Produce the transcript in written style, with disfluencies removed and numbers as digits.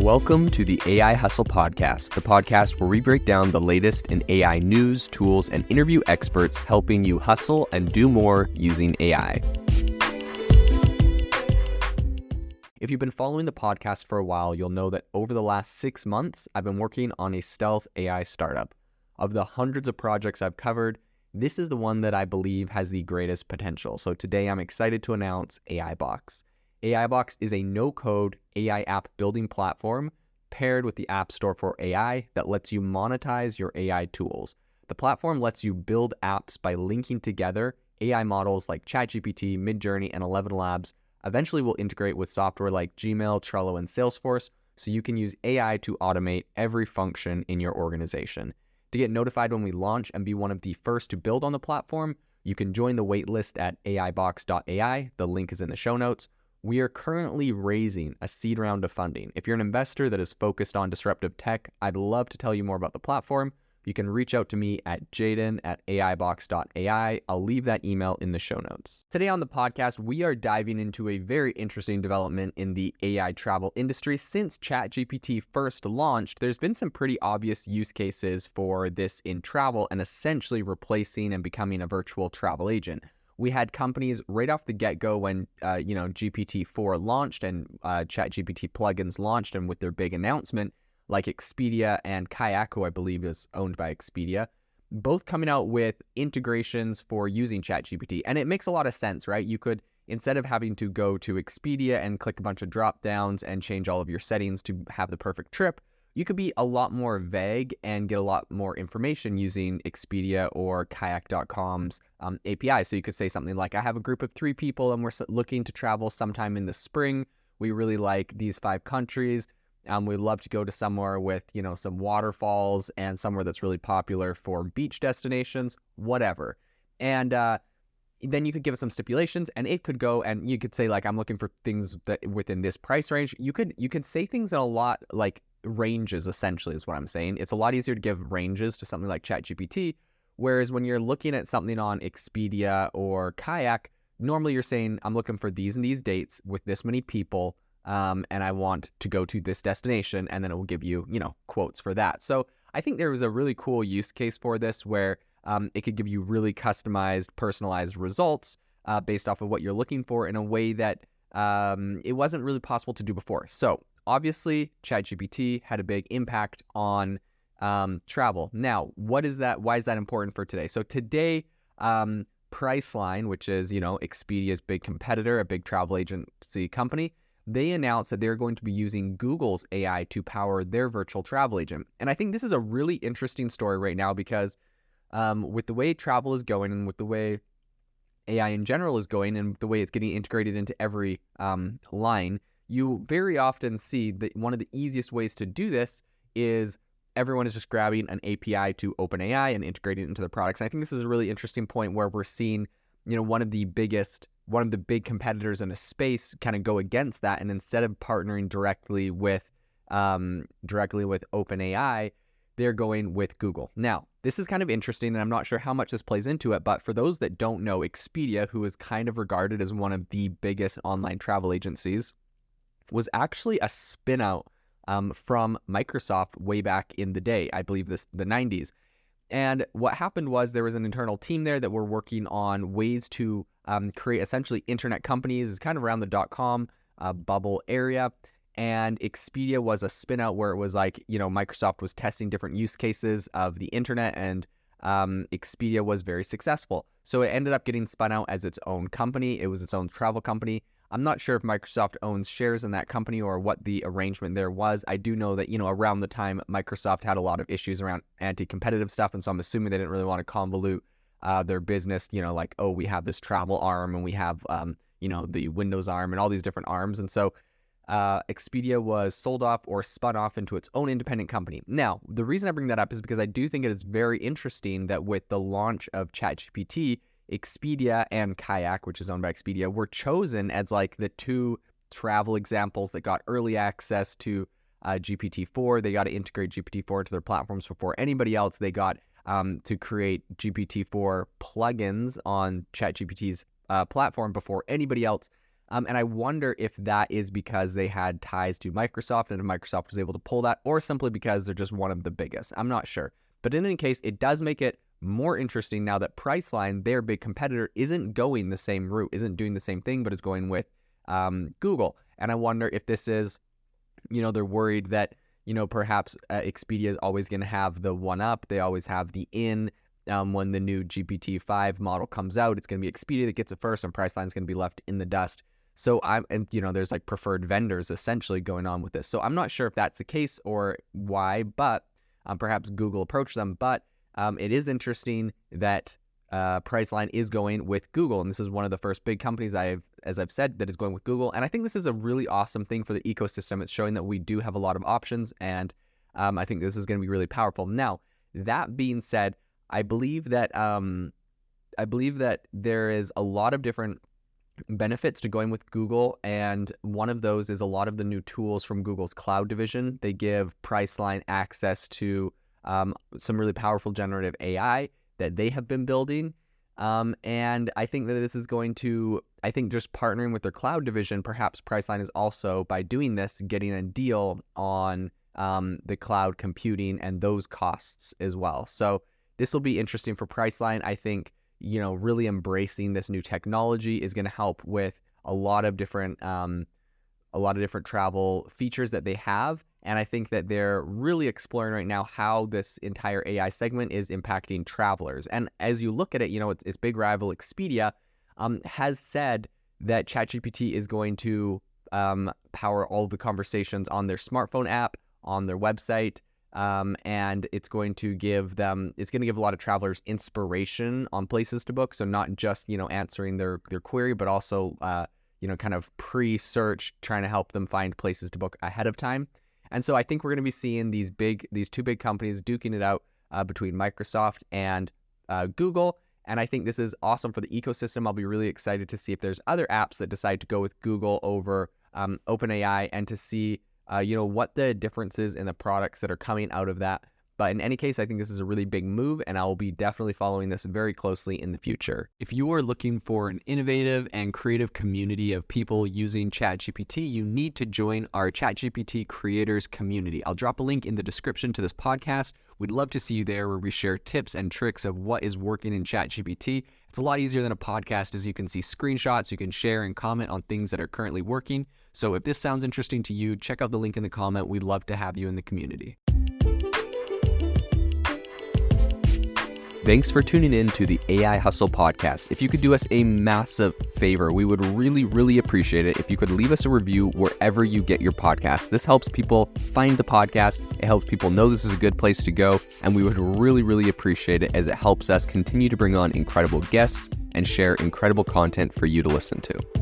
Welcome to the AI Hustle Podcast, the podcast where we break down the latest in AI news, tools, and interview experts helping you hustle and do more using AI. If you've been following the podcast for a while, you'll know that over the last 6 months, I've been working on a stealth AI startup. Of the hundreds of projects I've covered, this is the one that I believe has the greatest potential. So today I'm excited to announce AIBox. AIBox is a no-code AI app building platform paired with the App Store for AI that lets you monetize your AI tools. The platform lets you build apps by linking together AI models like ChatGPT, Midjourney, and 11 Labs. Eventually will integrate with software like Gmail, Trello, and Salesforce, so you can use AI to automate every function in your organization. To get notified when we launch and be one of the first to build on the platform, you can join the waitlist at aibox.ai. The link is in the show notes. We are currently raising a seed round of funding. If you're an investor that is focused on disruptive tech, I'd love to tell you more about the platform. You can reach out to me at jaden@aibox.ai. I'll leave that email in the show notes. Today on the podcast, we are diving into a very interesting development in the AI travel industry. Since ChatGPT first launched, there's been some pretty obvious use cases for this in travel and essentially replacing and becoming a virtual travel agent. We had companies right off the get-go when, GPT-4 launched and ChatGPT plugins launched, and with their big announcement, like Expedia and Kayak, who I believe is owned by Expedia, both coming out with integrations for using ChatGPT. And it makes a lot of sense, right? You could, instead of having to go to Expedia and click a bunch of drop-downs and change all of your settings to have the perfect trip, you could be a lot more vague and get a lot more information using Expedia or Kayak.com's API. So you could say something like, I have a group of 3 people and we're looking to travel sometime in the spring. We really like these 5 countries. We'd love to go to somewhere with, some waterfalls and somewhere that's really popular for beach destinations, whatever. And then you could give it some stipulations and it could go and you could say, like, I'm looking for things that within this price range. You could say things in a lot like ranges, essentially, is what I'm saying. It's a lot easier to give ranges to something like ChatGPT, whereas when you're looking at something on Expedia or Kayak, normally you're saying, I'm looking for these and these dates with this many people, and I want to go to this destination, and then it will give you, quotes for that. So I think there was a really cool use case for this where it could give you really customized, personalized results based off of what you're looking for in a way that it wasn't really possible to do before. So obviously, ChatGPT had a big impact on travel. Now, what is that? Why is that important for today? So today, Priceline, which is, Expedia's big competitor, a big travel agency company, they announced that they're going to be using Google's AI to power their virtual travel agent. And I think this is a really interesting story right now because with the way travel is going and with the way AI in general is going and the way it's getting integrated into every line, you very often see that one of the easiest ways to do this is everyone is just grabbing an API to OpenAI and integrating it into their products. And I think this is a really interesting point where we're seeing, one of the big competitors in a space kind of go against that. And instead of partnering directly with OpenAI, they're going with Google. Now, this is kind of interesting, and I'm not sure how much this plays into it, but for those that don't know, Expedia, who is kind of regarded as one of the biggest online travel agencies, was actually a spin-out from Microsoft way back in the day, I believe the 90s. And what happened was there was an internal team there that were working on ways to create essentially internet companies. It's kind of around the .com bubble area. And Expedia was a spin-out where it was like, Microsoft was testing different use cases of the internet, and Expedia was very successful. So it ended up getting spun out as its own company. It was its own travel company. I'm not sure if Microsoft owns shares in that company or what the arrangement there was. I do know that, around the time Microsoft had a lot of issues around anti-competitive stuff. And so I'm assuming they didn't really want to convolute their business, like, oh, we have this travel arm and we have, the Windows arm and all these different arms. And so Expedia was sold off or spun off into its own independent company. Now, the reason I bring that up is because I do think it is very interesting that with the launch of ChatGPT, Expedia and Kayak, which is owned by Expedia, were chosen as like the 2 travel examples that got early access to GPT-4. They got to integrate GPT-4 into their platforms before anybody else. They got to create GPT-4 plugins on ChatGPT's platform before anybody else. And I wonder if that is because they had ties to Microsoft and if Microsoft was able to pull that, or simply because they're just one of the biggest. I'm not sure. But in any case, it does make it more interesting now that Priceline, their big competitor, isn't going the same route, isn't doing the same thing, but is going with Google. And I wonder if this is, they're worried that, perhaps Expedia is always going to have the one up. They always have the in. When the new GPT-5 model comes out, it's going to be Expedia that gets it first, and Priceline is going to be left in the dust. So there's like preferred vendors essentially going on with this. So I'm not sure if that's the case or why, but perhaps Google approached them. But it is interesting that Priceline is going with Google, and this is one of the first big companies as I've said, that is going with Google. And I think this is a really awesome thing for the ecosystem. It's showing that we do have a lot of options, and I think this is going to be really powerful. Now, that being said, I believe that there is a lot of different benefits to going with Google, and one of those is a lot of the new tools from Google's cloud division. They give Priceline access to some really powerful generative AI that they have been building, and I think that this is going to, just partnering with their cloud division, perhaps Priceline is also, by doing this, getting a deal on the cloud computing and those costs as well. So this will be interesting for Priceline. I think, really embracing this new technology is going to help with a lot of different travel features that they have. And I think that they're really exploring right now how this entire AI segment is impacting travelers. And as you look at it, its big rival Expedia has said that ChatGPT is going to power all of the conversations on their smartphone app, on their website. And it's going to give a lot of travelers inspiration on places to book. So not just, answering their query, but also, kind of pre-search, trying to help them find places to book ahead of time. And so I think we're going to be seeing these two big companies duking it out between Microsoft and Google. And I think this is awesome for the ecosystem. I'll be really excited to see if there's other apps that decide to go with Google over OpenAI, and to see what the differences in the products that are coming out of that. But in any case, I think this is a really big move, and I will be definitely following this very closely in the future. If you are looking for an innovative and creative community of people using ChatGPT, you need to join our ChatGPT creators community. I'll drop a link in the description to this podcast. We'd love to see you there, where we share tips and tricks of what is working in ChatGPT. It's a lot easier than a podcast, as you can see screenshots, you can share and comment on things that are currently working. So if this sounds interesting to you, check out the link in the comment. We'd love to have you in the community. Thanks for tuning in to the AI Hustle podcast. If you could do us a massive favor, we would really, really appreciate it if you could leave us a review wherever you get your podcasts. This helps people find the podcast. It helps people know this is a good place to go. And we would really, really appreciate it, as it helps us continue to bring on incredible guests and share incredible content for you to listen to.